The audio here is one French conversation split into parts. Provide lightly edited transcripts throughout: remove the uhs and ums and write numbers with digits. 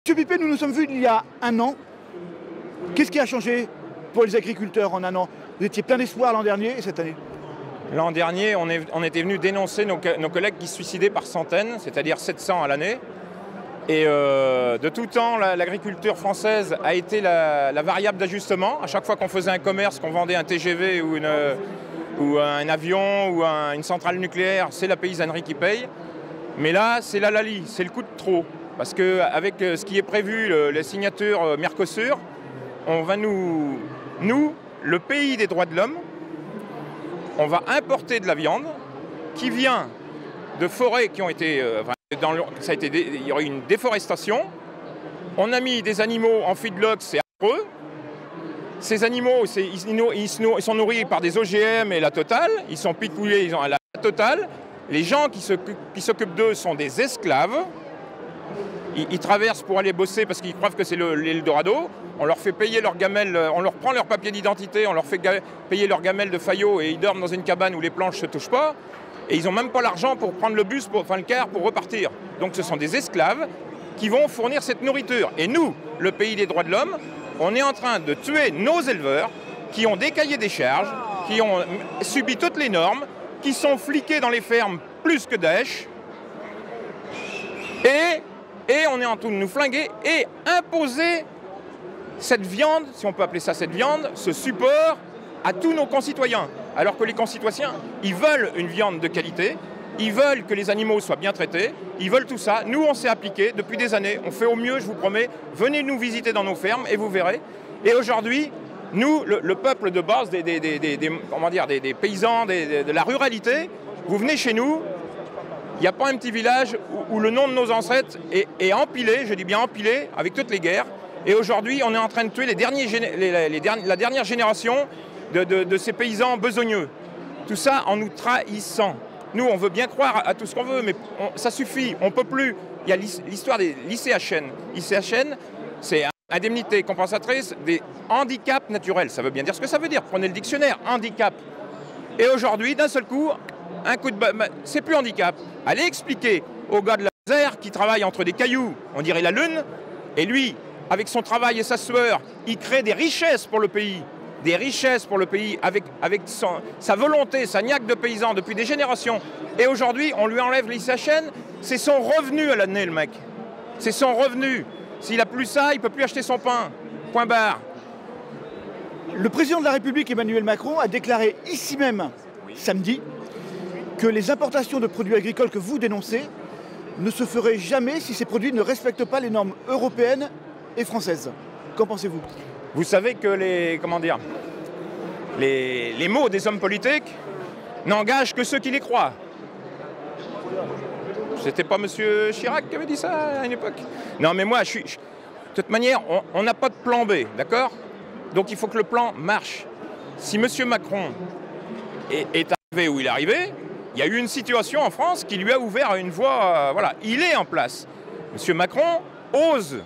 Monsieur Pipet, nous nous sommes vus il y a un an. Qu'est-ce qui a changé pour les agriculteurs en un an? Vous étiez plein d'espoir l'an dernier et cette année? L'an dernier, on était venu dénoncer nos collègues qui se suicidaient par centaines, c'est-à-dire 700 à l'année. Et de tout temps, l'agriculture française a été la variable d'ajustement. À chaque fois qu'on faisait un commerce, qu'on vendait un TGV ou un avion ou une centrale nucléaire, c'est la paysannerie qui paye. Mais là, c'est la Lali, c'est le coup de trop. Parce qu'avec ce qui est prévu, les signatures Mercosur, on va nous, le pays des droits de l'homme, on va importer de la viande qui vient de forêts qui ont été... il y aurait eu une déforestation. On a mis des animaux en feedlot, c'est affreux. Ces animaux, ils sont nourris par des OGM et la totale. Ils sont pitouillés, ils ont la totale. Les gens qui s'occupent d'eux sont des esclaves. Ils traversent pour aller bosser parce qu'ils croient que c'est l'Eldorado. On leur fait payer leur gamelle, on leur prend leur papier d'identité, on leur fait payer leur gamelle de Fayot et ils dorment dans une cabane où les planches ne se touchent pas. Et ils n'ont même pas l'argent pour prendre le bus, le car pour repartir. Donc ce sont des esclaves qui vont fournir cette nourriture. Et nous, le pays des droits de l'homme, on est en train de tuer nos éleveurs qui ont des cahiers des charges, qui ont subi toutes les normes, qui sont fliqués dans les fermes plus que Daesh. Et on est en train de nous flinguer et imposer cette viande, si on peut appeler ça cette viande, ce support à tous nos concitoyens. Alors que les concitoyens, ils veulent une viande de qualité, ils veulent que les animaux soient bien traités, ils veulent tout ça. Nous, on s'est appliqué depuis des années, on fait au mieux, je vous promets. Venez nous visiter dans nos fermes et vous verrez. Et aujourd'hui, nous, le peuple de base, des paysans, de la ruralité, vous venez chez nous, il n'y a pas un petit village où le nom de nos ancêtres est empilé, je dis bien empilé, avec toutes les guerres. Et aujourd'hui, on est en train de tuer la dernière génération de ces paysans besogneux. Tout ça en nous trahissant. Nous, on veut bien croire à tout ce qu'on veut, mais ça suffit, on ne peut plus. Il y a l'histoire des l'ICHN. ICHN, c'est indemnité compensatrice des handicaps naturels. Ça veut bien dire ce que ça veut dire. Prenez le dictionnaire, handicap. Et aujourd'hui, d'un seul coup, un coup de c'est plus handicap. Allez expliquer au gars de la ZER qui travaille entre des cailloux, on dirait la lune, et lui, avec son travail et sa sueur, il crée des richesses pour le pays. Des richesses pour le pays avec sa volonté, sa niaque de paysan depuis des générations. Et aujourd'hui, on lui enlève l'ICHN, c'est son revenu à l'année, le mec. C'est son revenu. S'il n'a plus ça, il ne peut plus acheter son pain. Point barre. Le président de la République, Emmanuel Macron, a déclaré ici même, samedi, que les importations de produits agricoles que vous dénoncez ne se feraient jamais si ces produits ne respectent pas les normes européennes et françaises. Qu'en pensez-vous? Vous savez que les mots des hommes politiques n'engagent que ceux qui les croient. C'était pas M. Chirac qui avait dit ça à une époque? Non, mais moi, de toute manière, on n'a pas de plan B, d'accord? Donc il faut que le plan marche. Si M. Macron est arrivé où il est arrivé, il y a eu une situation en France qui lui a ouvert une voie. Voilà, il est en place. M. Macron ose,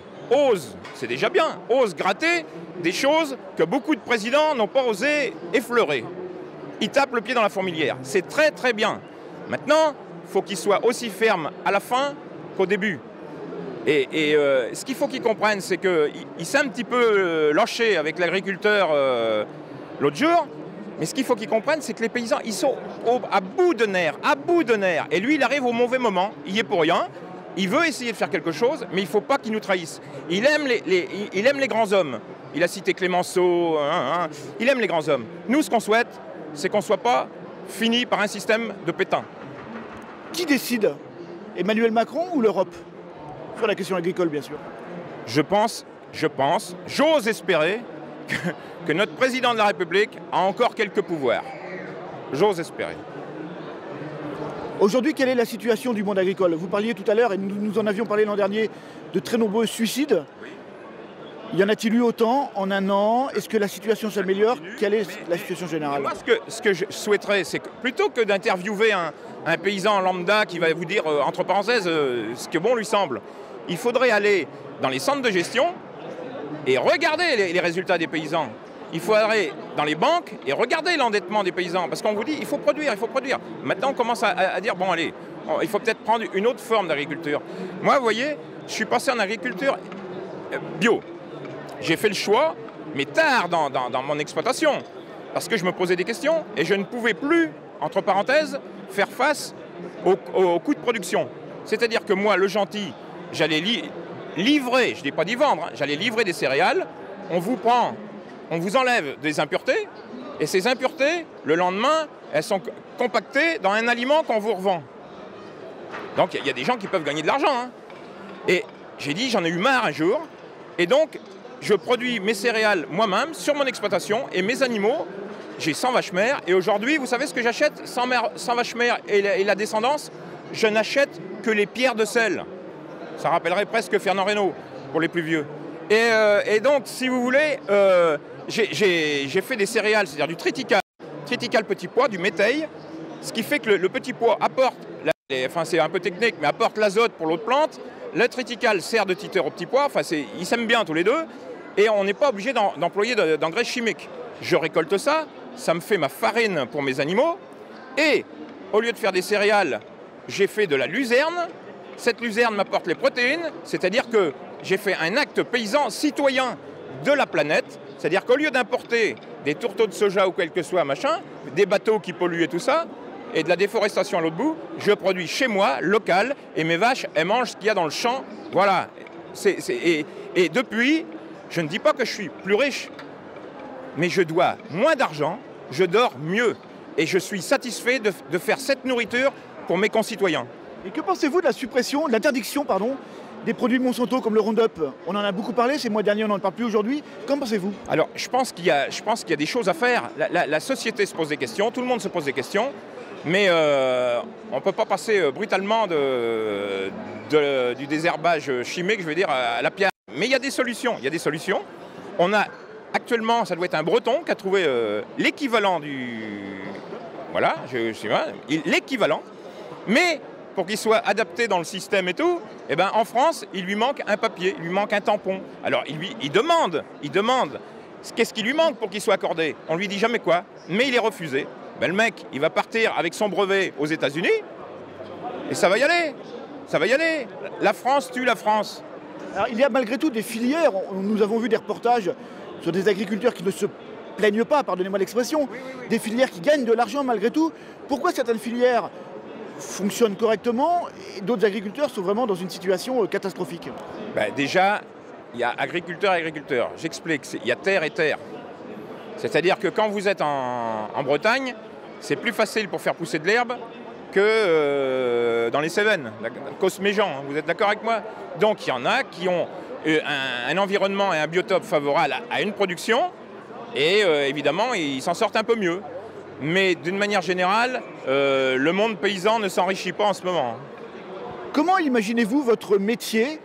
c'est déjà bien, ose gratter des choses que beaucoup de présidents n'ont pas osé effleurer. Il tape le pied dans la fourmilière. C'est très très bien. Maintenant, il faut qu'il soit aussi ferme à la fin qu'au début. Et ce qu'il faut qu'il comprenne, c'est qu'il s'est un petit peu lâché avec l'agriculteur l'autre jour. Mais ce qu'il faut qu'il comprenne, c'est que les paysans, ils sont à bout de nerfs, Et lui, il arrive au mauvais moment. Il y est pour rien. Il veut essayer de faire quelque chose, mais il ne faut pas qu'il nous trahisse. Il aime les grands hommes. Il a cité Clémenceau. Il aime les grands hommes. Nous, ce qu'on souhaite, c'est qu'on ne soit pas fini par un système de pétins. Qui décide? Emmanuel Macron ou l'Europe? Sur la question agricole, bien sûr. J'ose espérer que notre président de la République a encore quelques pouvoirs. J'ose espérer. Aujourd'hui, quelle est la situation du monde agricole? Vous parliez tout à l'heure, et nous en avions parlé l'an dernier, de très nombreux suicides. Oui. Y en a-t-il eu autant en un an? Est-ce que la situation s'améliore? Quelle est la situation générale? Moi, ce que je souhaiterais, c'est que plutôt que d'interviewer un paysan lambda qui va vous dire, entre parenthèses, ce que bon lui semble, il faudrait aller dans les centres de gestion et regarder les résultats des paysans. Il faut aller dans les banques et regarder l'endettement des paysans. Parce qu'on vous dit, il faut produire. Maintenant, on commence à dire, bon, allez, il faut peut-être prendre une autre forme d'agriculture. Moi, vous voyez, je suis passé en agriculture bio. J'ai fait le choix, mais tard dans mon exploitation, parce que je me posais des questions et je ne pouvais plus, entre parenthèses, faire face au coût de production. C'est-à-dire que moi, le gentil, j'allais livrer, je ne dis pas d'y vendre, hein, j'allais livrer des céréales, on vous enlève des impuretés, et ces impuretés, le lendemain, elles sont compactées dans un aliment qu'on vous revend. Donc il y a des gens qui peuvent gagner de l'argent. Hein. Et j'ai dit, j'en ai eu marre un jour, et donc je produis mes céréales moi-même sur mon exploitation, et mes animaux, j'ai 100 vaches mères, et aujourd'hui, vous savez ce que j'achète? 100 vaches mères et la descendance, je n'achète que les pierres de sel. Ça rappellerait presque Fernand Reynaud, pour les plus vieux. Et donc, si vous voulez, j'ai fait des céréales, c'est-à-dire du triticale petit pois, du métail, ce qui fait que le petit pois apporte, enfin c'est un peu technique, mais apporte l'azote pour l'autre plante. Le triticale sert de titeur au petit pois, enfin ils s'aiment bien tous les deux, et on n'est pas obligé d'employer d'engrais chimiques. Je récolte ça, ça me fait ma farine pour mes animaux, et au lieu de faire des céréales, j'ai fait de la luzerne. Cette luzerne m'apporte les protéines, c'est-à-dire que j'ai fait un acte paysan citoyen de la planète, c'est-à-dire qu'au lieu d'importer des tourteaux de soja ou quel que soit machin, des bateaux qui polluent et tout ça, et de la déforestation à l'autre bout, je produis chez moi, local, et mes vaches, elles mangent ce qu'il y a dans le champ. Voilà. Et depuis, je ne dis pas que je suis plus riche, mais je dois moins d'argent, je dors mieux, et je suis satisfait de faire cette nourriture pour mes concitoyens. Et que pensez-vous de la suppression, de l'interdiction, pardon, des produits Monsanto comme le Roundup? On en a beaucoup parlé ces mois derniers, on n'en parle plus aujourd'hui. Qu'en pensez-vous? Alors, je pense qu'il y a des choses à faire. La société se pose des questions, tout le monde se pose des questions, mais on ne peut pas passer brutalement du désherbage chimique, je veux dire, à la pierre. Mais il y a des solutions, On a actuellement, ça doit être un Breton qui a trouvé l'équivalent du... Voilà, je sais pas, l'équivalent, mais... pour qu'il soit adapté dans le système et tout, eh ben, en France, il lui manque un papier, il lui manque un tampon. Alors, il demande, qu'est-ce qui lui manque pour qu'il soit accordé? On lui dit jamais quoi, mais il est refusé. Ben, le mec, il va partir avec son brevet aux États-Unis, et ça va y aller. La France tue la France. Alors, il y a malgré tout des filières, nous avons vu des reportages sur des agriculteurs qui ne se plaignent pas, pardonnez-moi l'expression, des filières qui gagnent de l'argent malgré tout. Pourquoi certaines filières fonctionnent correctement et d'autres agriculteurs sont vraiment dans une situation catastrophique? Déjà, il y a agriculteurs et agriculteurs. J'explique, il y a terre et terre. C'est-à-dire que quand vous êtes en Bretagne, c'est plus facile pour faire pousser de l'herbe que dans les Cévennes, Cosméjean, hein, vous êtes d'accord avec moi? Donc il y en a qui ont un environnement et un biotope favorable à une production et évidemment ils s'en sortent un peu mieux. Mais d'une manière générale, le monde paysan ne s'enrichit pas en ce moment. Comment imaginez-vous votre métier,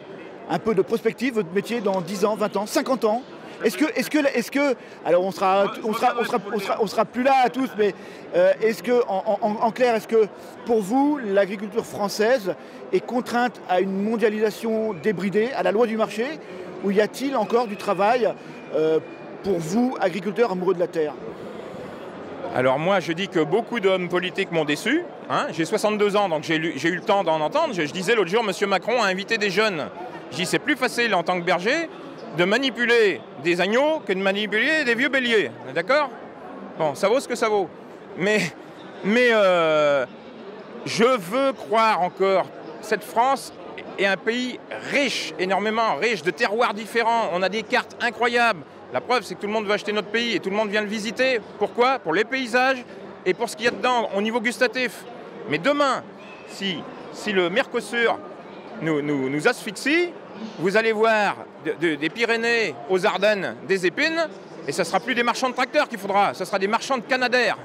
un peu de prospective, votre métier dans 10 ans, 20 ans, 50 ans? Est-ce que, alors on sera plus là à tous, mais est-ce que, en clair, est-ce que pour vous, l'agriculture française est contrainte à une mondialisation débridée, à la loi du marché, ou y a-t-il encore du travail pour vous, agriculteurs amoureux de la terre? Alors moi, je dis que beaucoup d'hommes politiques m'ont déçu. Hein. J'ai 62 ans, donc j'ai eu le temps d'en entendre. Je disais l'autre jour, M. Macron a invité des jeunes. Je dis, c'est plus facile en tant que berger de manipuler des agneaux que de manipuler des vieux béliers. D'accord? Bon, ça vaut ce que ça vaut. Mais je veux croire encore, cette France est un pays riche, énormément riche, de terroirs différents. On a des cartes incroyables. La preuve, c'est que tout le monde veut acheter notre pays et tout le monde vient le visiter. Pourquoi? Pour les paysages et pour ce qu'il y a dedans au niveau gustatif. Mais demain, si le Mercosur nous asphyxie, vous allez voir des Pyrénées aux Ardennes des épines et ça ne sera plus des marchands de tracteurs qu'il faudra, ce sera des marchands de canadaires.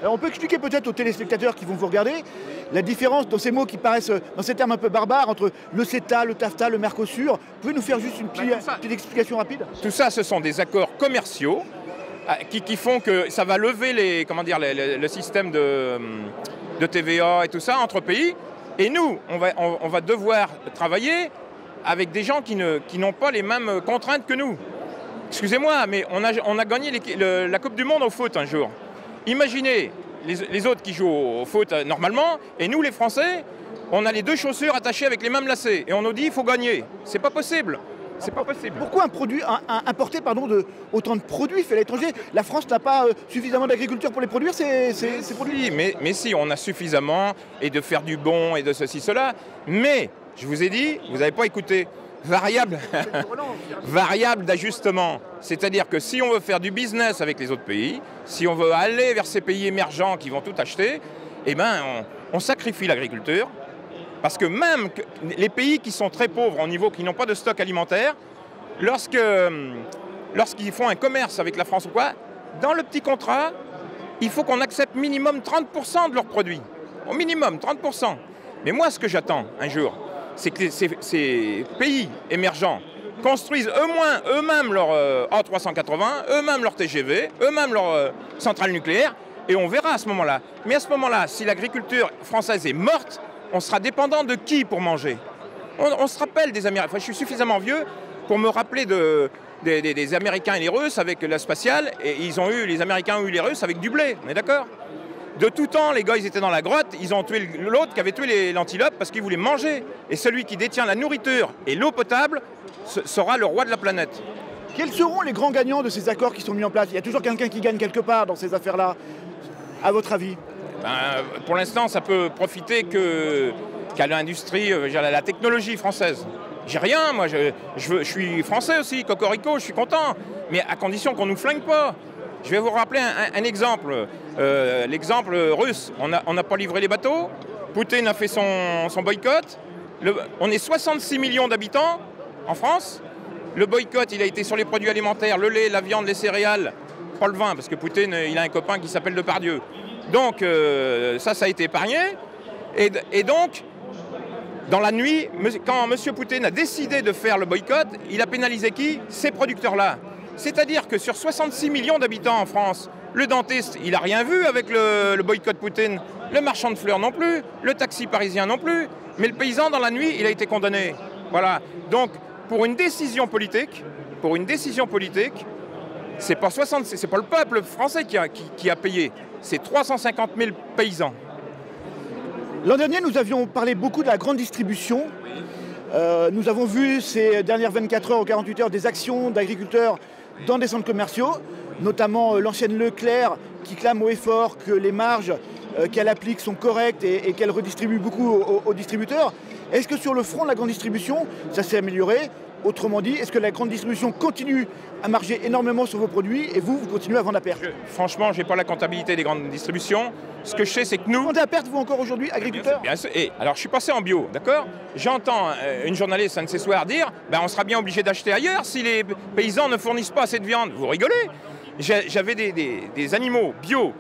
Alors on peut expliquer peut-être aux téléspectateurs qui vont vous regarder la différence dans ces mots qui paraissent, dans ces termes un peu barbares, entre le CETA, le TAFTA, le Mercosur. Vous pouvez nous faire juste une petite explication rapide? Tout ça, ce sont des accords commerciaux qui font que ça va lever le système de TVA et tout ça entre pays. Et nous, on va devoir travailler avec des gens qui n'ont pas les mêmes contraintes que nous. Excusez-moi, mais on a gagné la Coupe du Monde au foot un jour. Imaginez les autres qui jouent au foot normalement, et nous les Français, on a les deux chaussures attachées avec les mêmes lacets, et on nous dit il faut gagner. C'est pas possible. C'est pas possible. Pourquoi importer autant de produits faits à l'étranger? La France n'a pas suffisamment d'agriculteurs pour les produire, ces produits? Mais si, on a suffisamment, et de faire du bon, et de ceci, cela. Mais, je vous ai dit, vous n'avez pas écouté, variable d'ajustement. C'est-à-dire que si on veut faire du business avec les autres pays, si on veut aller vers ces pays émergents qui vont tout acheter, eh ben, on sacrifie l'agriculture. Parce que même les pays qui sont très pauvres au niveau, qui n'ont pas de stock alimentaire, lorsqu'ils font un commerce avec la France ou quoi, dans le petit contrat, il faut qu'on accepte minimum 30% de leurs produits. Au minimum, 30%. Mais moi, ce que j'attends un jour, c'est que ces pays émergents construisent eux-mêmes leur A380, eux-mêmes leur TGV, eux-mêmes leur centrale nucléaire, et on verra à ce moment-là. Mais à ce moment-là, si l'agriculture française est morte, on sera dépendant de qui pour manger? On se rappelle des Américains. Enfin, je suis suffisamment vieux pour me rappeler des Américains et les Russes avec la spatiale. Et les Américains ont eu les Russes avec du blé. On est d'accord? De tout temps, les gars, ils étaient dans la grotte. Ils ont tué l'autre qui avait tué l'antilope parce qu'il voulait manger. Et celui qui détient la nourriture et l'eau potable sera le roi de la planète. Quels seront les grands gagnants de ces accords qui sont mis en place? Il y a toujours quelqu'un qui gagne quelque part dans ces affaires-là, à votre avis? Pour l'instant, ça peut profiter qu'à l'industrie, la technologie française. J'ai rien, moi, je suis français aussi, cocorico, je suis content, mais à condition qu'on ne nous flingue pas. Je vais vous rappeler un exemple, l'exemple russe. On n'a pas livré les bateaux, Poutine a fait son boycott, on est 66 millions d'habitants en France, le boycott, il a été sur les produits alimentaires, le lait, la viande, les céréales, pas le vin, parce que Poutine, il a un copain qui s'appelle Depardieu. Donc ça a été épargné. Et donc, dans la nuit, quand M. Poutine a décidé de faire le boycott, il a pénalisé qui? Ces producteurs-là. C'est-à-dire que sur 66 millions d'habitants en France, le dentiste, il n'a rien vu avec le boycott Poutine. Le marchand de fleurs non plus, le taxi parisien non plus. Mais le paysan, dans la nuit, il a été condamné. Voilà. Donc, pour une décision politique, c'est pas le peuple français qui a payé. C'est 350 000 paysans. L'an dernier, nous avions parlé beaucoup de la grande distribution. Nous avons vu ces dernières 24 heures ou 48 heures des actions d'agriculteurs dans des centres commerciaux, notamment l'ancienne Leclerc qui clame haut et fort que les marges qu'elle applique sont correctes et qu'elle redistribue beaucoup aux distributeurs. Est-ce que sur le front de la grande distribution, ça s'est amélioré? Autrement dit, est-ce que la grande distribution continue à marger énormément sur vos produits et vous continuez à vendre à perte? Franchement, je n'ai pas la comptabilité des grandes distributions. Ce que je sais, c'est que nous... Vous vendez à perte, vous, encore aujourd'hui, agriculteurs? Bien sûr. Et alors, je suis passé en bio, d'accord? J'entends une journaliste un de ces soirs dire on sera bien obligé d'acheter ailleurs si les paysans ne fournissent pas assez de viande. Vous rigolez? J'avais des animaux bio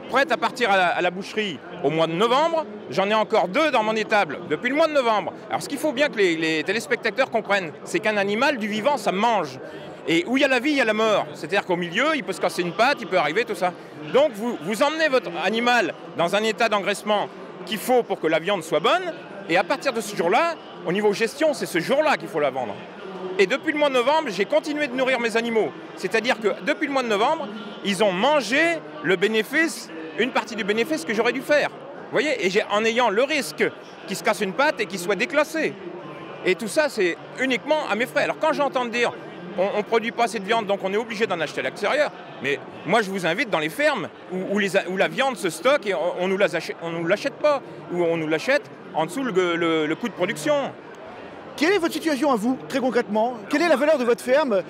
prêts à partir à la boucherie au mois de novembre. J'en ai encore 2 dans mon étable depuis le mois de novembre. Alors ce qu'il faut bien que les téléspectateurs comprennent, c'est qu'un animal du vivant, ça mange. Et où il y a la vie, il y a la mort. C'est-à-dire qu'au milieu, il peut se casser une patte, il peut arriver, tout ça. Donc vous emmenez votre animal dans un état d'engraissement qu'il faut pour que la viande soit bonne. Et à partir de ce jour-là, au niveau gestion, c'est ce jour-là qu'il faut la vendre. Et depuis le mois de novembre, j'ai continué de nourrir mes animaux. C'est-à-dire que depuis le mois de novembre, ils ont mangé le bénéfice, une partie du bénéfice que j'aurais dû faire. Vous voyez? Et en ayant le risque qu'il se casse une patte et qu'il soit déclassé. Et tout ça, c'est uniquement à mes frais. Alors quand j'entends dire on ne produit pas assez de viande, donc on est obligé d'en acheter à l'extérieur, mais moi je vous invite dans les fermes où la viande se stocke et on ne nous l'achète pas, ou on nous l'achète en dessous le coût de production. Quelle est votre situation à vous, très concrètement? Quelle est la valeur de votre ferme?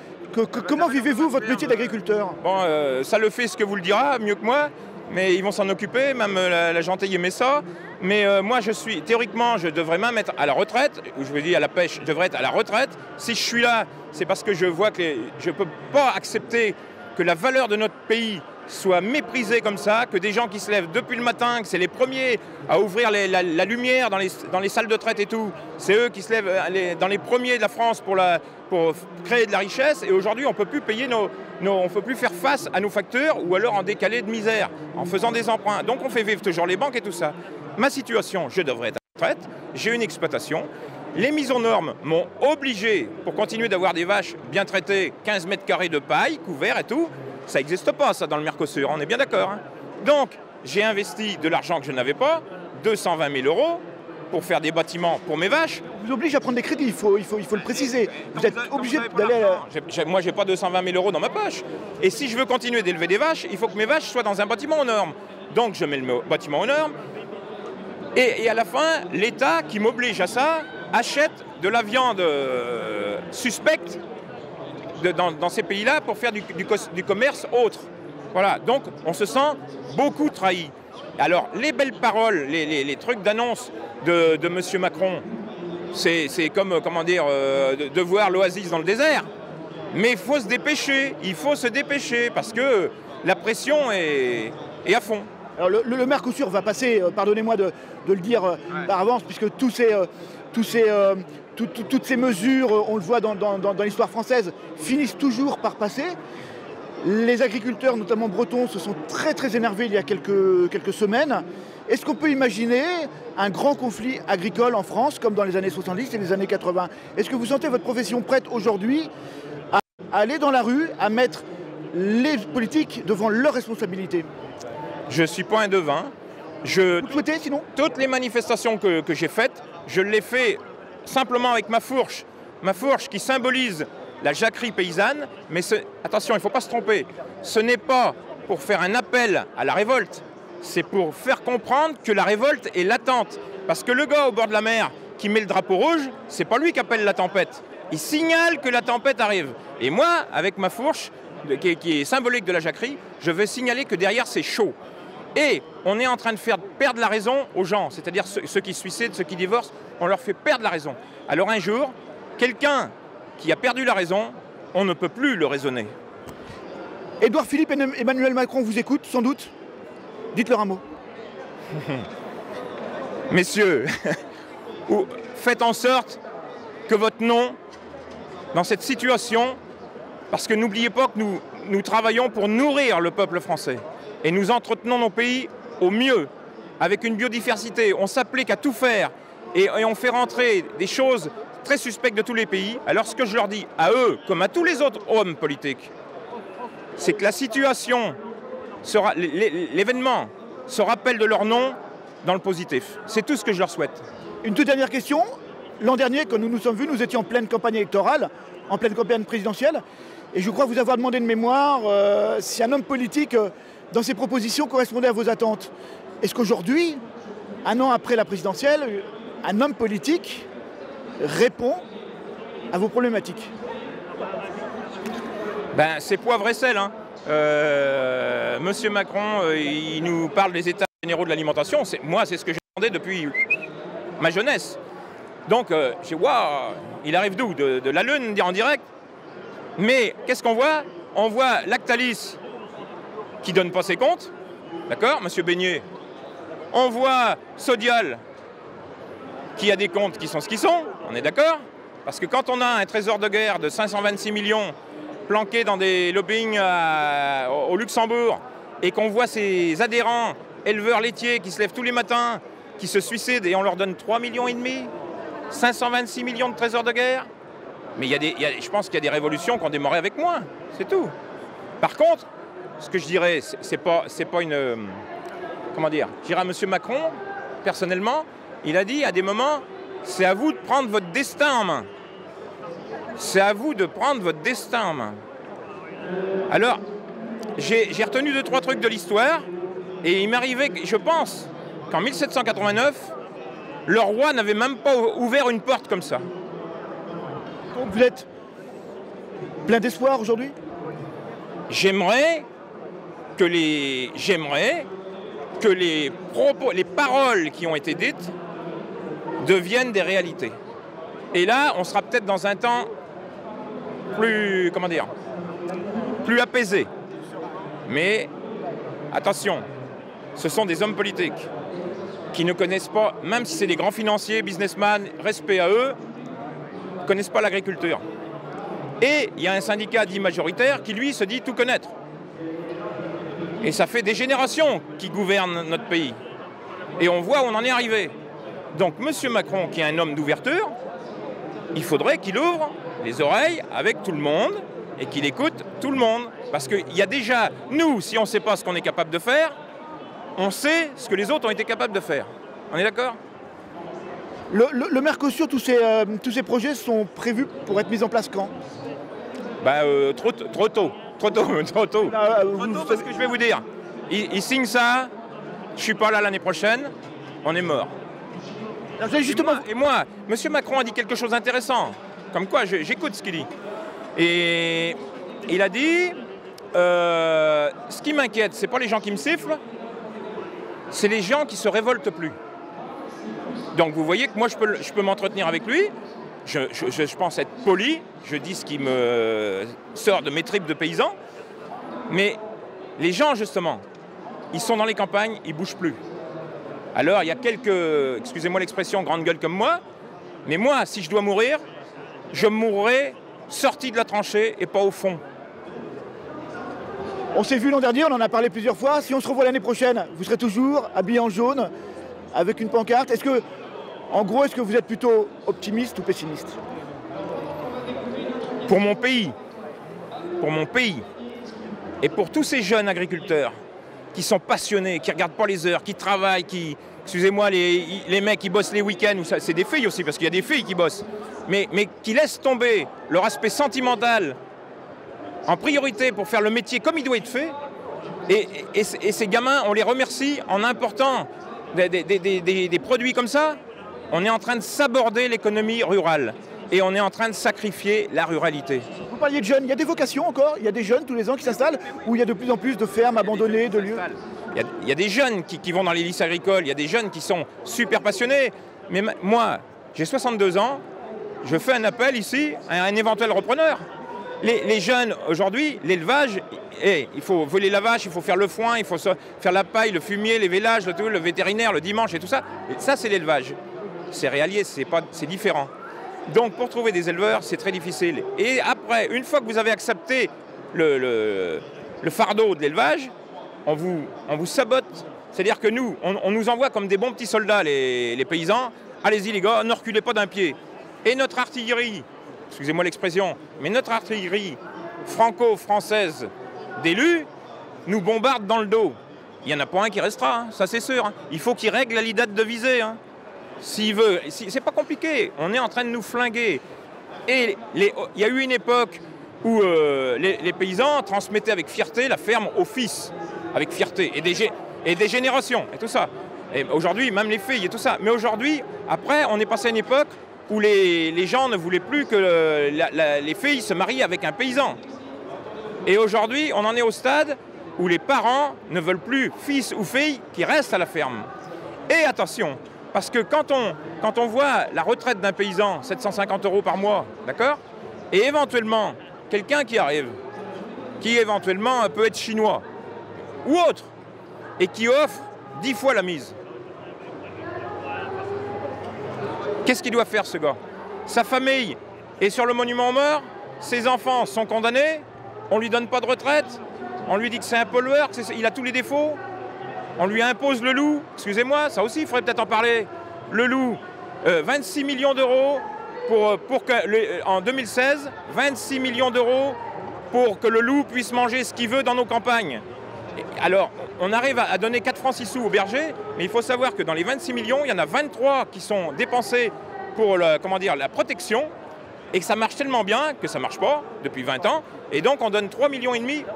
Comment vivez-vous votre métier d'agriculteur? Bon, ça le fait ce que vous le dira, mieux que moi, mais ils vont s'en occuper, même la gentille aimait ça. Mais moi, théoriquement, je devrais même être à la retraite, ou je veux dire à la pêche, je devrais être à la retraite. Si je suis là, c'est parce que je vois que je ne peux pas accepter que la valeur de notre pays soit méprisée comme ça, que des gens qui se lèvent depuis le matin, que c'est les premiers à ouvrir la lumière dans les salles de traite et tout, c'est eux qui se lèvent dans les premiers de la France pour créer de la richesse, et aujourd'hui on ne peut plus payer on peut plus faire face à nos factures, ou alors en décalé de misère, en faisant des emprunts. Donc on fait vivre toujours les banques et tout ça. Ma situation, je devrais être à la retraite, j'ai une exploitation. Les mises aux normes m'ont obligé, pour continuer d'avoir des vaches bien traitées, 15 mètres carrés de paille, couverts et tout. Ça n'existe pas, ça, dans le Mercosur, on est bien d'accord. Hein. Donc, j'ai investi de l'argent que je n'avais pas, 220 000 €, pour faire des bâtiments pour mes vaches. On vous oblige à prendre des crédits, il faut le préciser. Vous êtes obligé d'aller à... Moi, j'ai pas 220 000 € dans ma poche. Et si je veux continuer d'élever des vaches, il faut que mes vaches soient dans un bâtiment aux normes. Donc, je mets le bâtiment aux normes. Et à la fin, l'État, qui m'oblige à ça, achète de la viande suspecte dans ces pays-là pour faire du commerce autre. Voilà, donc on se sent beaucoup trahi. Alors, les belles paroles, les trucs d'annonce de M. Macron, c'est comme, comment dire, de voir l'oasis dans le désert. Mais il faut se dépêcher, parce que la pression est à fond. Alors le Mercosur va passer, pardonnez-moi de le dire par avance, puisque toutes ces mesures, on le voit dans l'histoire française, finissent toujours par passer. Les agriculteurs, notamment bretons, se sont très énervés il y a quelques semaines. Est-ce qu'on peut imaginer un grand conflit agricole en France, comme dans les années 70 et les années 80 ? Est-ce que vous sentez votre profession prête aujourd'hui à aller dans la rue, à mettre les politiques devant leurs responsabilités ? Je ne suis pas un devin. Vous le souhaitez sinon ? Toutes les manifestations que j'ai faites, je les fais simplement avec ma fourche. Ma fourche qui symbolise la jacquerie paysanne. Mais attention, il ne faut pas se tromper. Ce n'est pas pour faire un appel à la révolte. C'est pour faire comprendre que la révolte est latente. Parce que le gars au bord de la mer qui met le drapeau rouge, ce n'est pas lui qui appelle la tempête. Il signale que la tempête arrive. Et moi, avec ma fourche, qui est symbolique de la jacquerie, je veux signaler que derrière c'est chaud. Et on est en train de faire perdre la raison aux gens, c'est-à-dire ceux qui se suicident, ceux qui divorcent, on leur fait perdre la raison. Alors un jour, quelqu'un qui a perdu la raison, on ne peut plus le raisonner. Édouard Philippe et Emmanuel Macron vous écoutent, sans doute. Dites-leur un mot. Messieurs, faites en sorte que votre nom, dans cette situation, parce que n'oubliez pas que nous travaillons pour nourrir le peuple français. Et nous entretenons nos pays au mieux, avec une biodiversité. On s'applique à tout faire et on fait rentrer des choses très suspectes de tous les pays. Alors ce que je leur dis, à eux, comme à tous les autres hommes politiques, c'est que la situation, l'événement, se rappelle de leur nom dans le positif. C'est tout ce que je leur souhaite. Une toute dernière question. L'an dernier, quand nous nous sommes vus, nous étions en pleine campagne électorale, en pleine campagne présidentielle. Et je crois vous avoir demandé de mémoire si un homme politique, dans ses propositions, correspondait à vos attentes. Est-ce qu'aujourd'hui, un an après la présidentielle, un homme politique répond à vos problématiques ? Ben, c'est poivre et sel. Hein. Monsieur Macron, il nous parle des états généraux de l'alimentation. Moi, c'est ce que j'ai demandé depuis ma jeunesse. Donc, je dis, waouh, il arrive d'où ? De la Lune, en direct ? Mais qu'est-ce qu'on voit ? On voit Lactalis qui ne donne pas ses comptes, d'accord, monsieur Beignet. On voit Sodial qui a des comptes qui sont ce qu'ils sont, on est d'accord ? Parce que quand on a un trésor de guerre de 526 millions planqué dans des lobbying au Luxembourg et qu'on voit ses adhérents, éleveurs laitiers qui se lèvent tous les matins, qui se suicident et on leur donne 3,5 millions, 526 millions de trésors de guerre. Mais je pense qu'il y a des révolutions qui ont démarré avec moi, c'est tout. Par contre, ce que je dirais, c'est pas une... Comment dire ? Je dirais à M. Macron, personnellement, il a dit à des moments, c'est à vous de prendre votre destin en main. C'est à vous de prendre votre destin en main. Alors, j'ai retenu 2-3 trucs de l'histoire, et il m'arrivait, je pense, qu'en 1789, le roi n'avait même pas ouvert une porte comme ça. Donc vous êtes plein d'espoir aujourd'hui ? J'aimerais que les propos, les paroles qui ont été dites deviennent des réalités. Et là, on sera peut-être dans un temps plus, comment dire, plus apaisé. Mais attention, ce sont des hommes politiques qui ne connaissent pas, même si c'est des grands financiers, businessmen, respect à eux, ne connaissent pas l'agriculture. Et il y a un syndicat dit majoritaire qui, lui, se dit tout connaître. Et ça fait des générations qui gouvernent notre pays. Et on voit où on en est arrivé. Donc, M. Macron, qui est un homme d'ouverture, il faudrait qu'il ouvre les oreilles avec tout le monde et qu'il écoute tout le monde. Parce qu'il y a déjà, nous, si on ne sait pas ce qu'on est capable de faire, on sait ce que les autres ont été capables de faire. On est d'accord ? Le Mercosur, tous ces projets sont prévus pour être mis en place quand? Trop tôt. Trop tôt. Trop tôt parce que je vais vous dire, ils signent ça, je suis pas là l'année prochaine, on est mort. Alors, justement... Et moi, M. Macron a dit quelque chose d'intéressant, comme quoi j'écoute ce qu'il dit. Et il a dit, ce qui m'inquiète, c'est pas les gens qui me sifflent, c'est les gens qui se révoltent plus. Donc vous voyez que moi je peux m'entretenir avec lui, je pense être poli, je dis ce qui me sort de mes tripes de paysan, mais les gens justement, ils sont dans les campagnes, ils bougent plus. Alors il y a quelques, excusez-moi l'expression, grandes gueules comme moi, mais moi si je dois mourir, je mourrai sorti de la tranchée et pas au fond. On s'est vu l'an dernier, on en a parlé plusieurs fois. Si on se revoit l'année prochaine, vous serez toujours habillé en jaune, avec une pancarte. En gros, est-ce que vous êtes plutôt optimiste ou pessimiste? Pour mon pays, et pour tous ces jeunes agriculteurs qui sont passionnés, qui ne regardent pas les heures, qui travaillent, excusez-moi, les mecs qui bossent les week-ends, c'est des filles aussi, parce qu'il y a des filles qui bossent, mais qui laissent tomber leur aspect sentimental en priorité pour faire le métier comme il doit être fait. Et ces gamins, on les remercie en important des produits comme ça. On est en train de saborder l'économie rurale et on est en train de sacrifier la ruralité. Vous parliez de jeunes, il y a des vocations encore, il y a des jeunes tous les ans qui s'installent, où il y a de plus en plus de fermes abandonnées, de lieux. Il y a des jeunes qui vont dans les lycées agricoles, il y a des jeunes qui sont super passionnés. Mais moi, j'ai 62 ans, je fais un appel ici à un éventuel repreneur. Les jeunes, aujourd'hui, l'élevage, il faut voler la vache, il faut faire le foin, il faut faire la paille, le fumier, les vélages, le vétérinaire, le dimanche et tout ça. Et ça, c'est l'élevage. Céréalier, c'est différent. Donc, pour trouver des éleveurs, c'est très difficile. Et après, une fois que vous avez accepté le fardeau de l'élevage, on vous sabote. C'est-à-dire que nous, on nous envoie comme des bons petits soldats, les paysans. Allez-y, les gars, ne reculez pas d'un pied. Et notre artillerie, excusez-moi l'expression, mais notre artillerie franco-française d'élus nous bombarde dans le dos. Il n'y en a pas un qui restera, hein, ça c'est sûr. Hein. Il faut qu'il règle la date de visée. Hein. S'il veut, c'est pas compliqué, on est en train de nous flinguer. Et il y a eu une époque où les paysans transmettaient avec fierté la ferme aux fils, avec fierté, et des générations, et tout ça. Et aujourd'hui, même les filles et tout ça. Mais aujourd'hui, après, on est passé à une époque où les gens ne voulaient plus que les filles se marient avec un paysan. Et aujourd'hui, on en est au stade où les parents ne veulent plus fils ou filles qui restent à la ferme. Et attention, parce que quand on voit la retraite d'un paysan, 750 € par mois, d'accord? Et éventuellement, quelqu'un qui arrive, qui éventuellement peut être chinois, ou autre, et qui offre 10 fois la mise. Qu'est-ce qu'il doit faire, ce gars? Sa famille est sur le monument aux morts, ses enfants sont condamnés, on ne lui donne pas de retraite, on lui dit que c'est un pollueur, qu'il a tous les défauts, on lui impose le loup, excusez-moi, ça aussi, il faudrait peut-être en parler. Le loup, 26 millions d'euros en 2016, 26 millions d'euros pour que le loup puisse manger ce qu'il veut dans nos campagnes. Alors, on arrive à donner 4 francs 6 sous aux bergers, mais il faut savoir que dans les 26 millions, il y en a 23 qui sont dépensés pour la protection, et que ça marche tellement bien que ça ne marche pas depuis 20 ans, et donc on donne 3,5 millions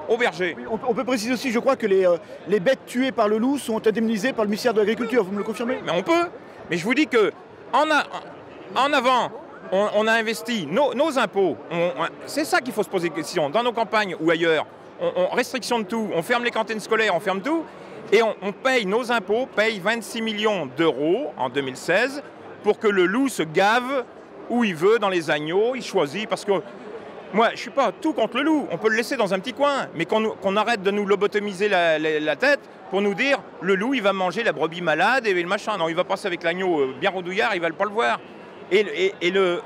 aux bergers. Oui, on peut préciser aussi, je crois, que les bêtes tuées par le loup sont indemnisées par le ministère de l'Agriculture, vous me le confirmez? Mais on peut, mais je vous dis que en avant, on a investi nos impôts, c'est ça qu'il faut se poser question, dans nos campagnes ou ailleurs, on restriction de tout, on ferme les cantines scolaires, on ferme tout, et on paye, nos impôts payent 26 millions d'euros en 2016 pour que le loup se gave où il veut, dans les agneaux, il choisit, parce que moi, je ne suis pas tout contre le loup, on peut le laisser dans un petit coin, mais qu'on arrête de nous lobotomiser la tête pour nous dire, le loup, il va manger la brebis malade et le machin. Non, il va passer avec l'agneau bien rodouillard, il ne va pas le voir.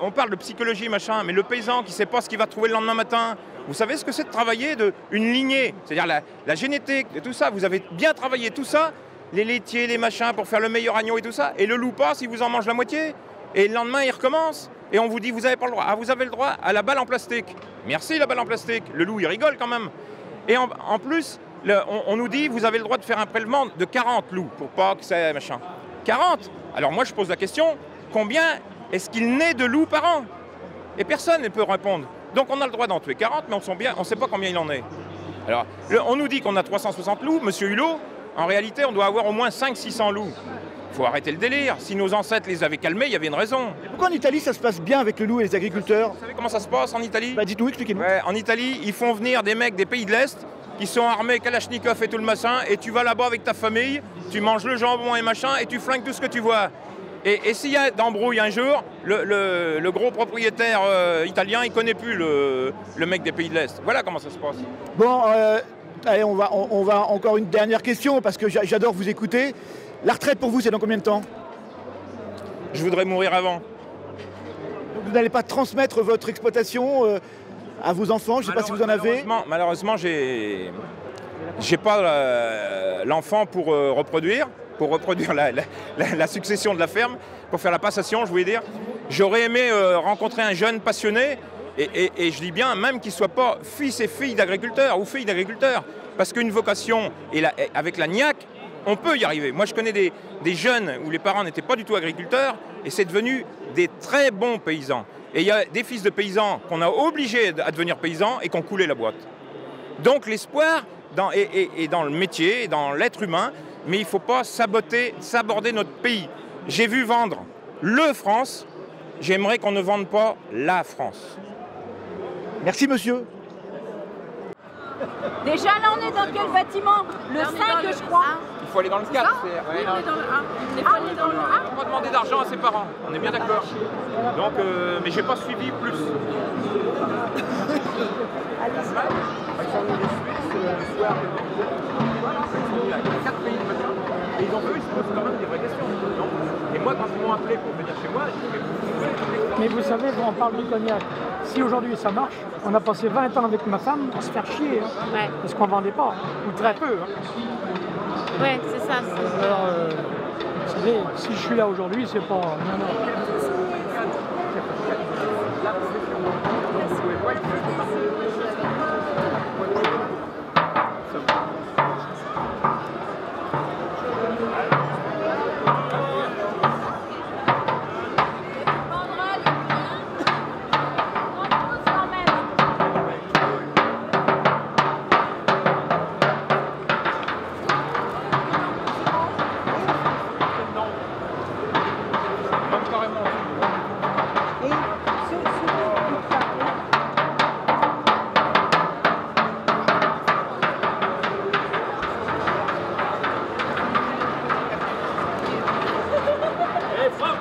On parle de psychologie, machin, mais le paysan qui ne sait pas ce qu'il va trouver le lendemain matin, vous savez ce que c'est de travailler une lignée, c'est-à-dire la génétique, et tout ça, vous avez bien travaillé tout ça, les laitiers, les machins, pour faire le meilleur agneau et tout ça, et le loup passe, il vous en mange la moitié, et le lendemain, il recommence. Et on vous dit, vous n'avez pas le droit. Ah, vous avez le droit à la balle en plastique. Merci, la balle en plastique. Le loup, il rigole quand même. Et en plus, on nous dit, vous avez le droit de faire un prélèvement de 40 loups, pour pas que ça machin. 40 ? Alors moi, je pose la question, combien est-ce qu'il naît de loups par an? Et personne ne peut répondre. Donc on a le droit d'en tuer 40, mais on ne sait pas combien il en est. Alors, on nous dit qu'on a 360 loups, monsieur Hulot, en réalité, on doit avoir au moins 500-600 loups. Il faut arrêter le délire. Si nos ancêtres les avaient calmés, il y avait une raison. Pourquoi en Italie, ça se passe bien avec le loup et les agriculteurs? Vous savez comment ça se passe en Italie? Bah dites-nous, expliquez-nous. Ouais, en Italie, ils font venir des mecs des pays de l'Est qui sont armés Kalachnikov et tout le machin, et tu vas là-bas avec ta famille, tu manges le jambon et machin, et tu flingues tout ce que tu vois. Et s'il y a d'embrouille un jour, le gros propriétaire italien, il ne connaît plus le mec des pays de l'Est. Voilà comment ça se passe. Bon, allez, on va encore une dernière question, parce que j'adore vous écouter. La retraite pour vous, c'est dans combien de temps? Je voudrais mourir avant. Vous n'allez pas transmettre votre exploitation à vos enfants, je ne sais pas si vous en avez. Malheureusement, j'ai pas l'enfant pour reproduire la succession de la ferme, pour faire la passation, je voulais dire. J'aurais aimé rencontrer un jeune passionné, et je dis bien, même qu'il ne soit pas fils et fille d'agriculteurs ou fille d'agriculteurs, parce qu'une vocation, avec la niaque, on peut y arriver. Moi, je connais des jeunes où les parents n'étaient pas du tout agriculteurs, et c'est devenu des très bons paysans. Et il y a des fils de paysans qu'on a obligés à devenir paysans et qui ont coulé la boîte. Donc l'espoir est dans le métier, dans l'être humain, mais il ne faut pas saborder notre pays. J'ai vu vendre le France, j'aimerais qu'on ne vende pas la France. Merci monsieur. Déjà là on est dans quel bâtiment? Le 5 je crois. Il faut aller dans le 4. Oui, on est dans le 1. On est dans le 1. On va demander d'argent à ses parents, on est bien d'accord. Donc, mais j'ai pas suivi plus. Et ils ont eux, ils se posent quand même des vraies questions. Et moi, quand ils m'ont appelé pour venir chez moi, je dis mais vous savez, on parle du cognac. Si aujourd'hui ça marche, on a passé 20 ans avec ma femme à se faire chier. Hein, ouais. Parce qu'on ne vendait pas, ou très peu. Hein. Ouais, c'est ça. Alors, vous savez, si je suis là aujourd'hui, c'est pas... Non. Franck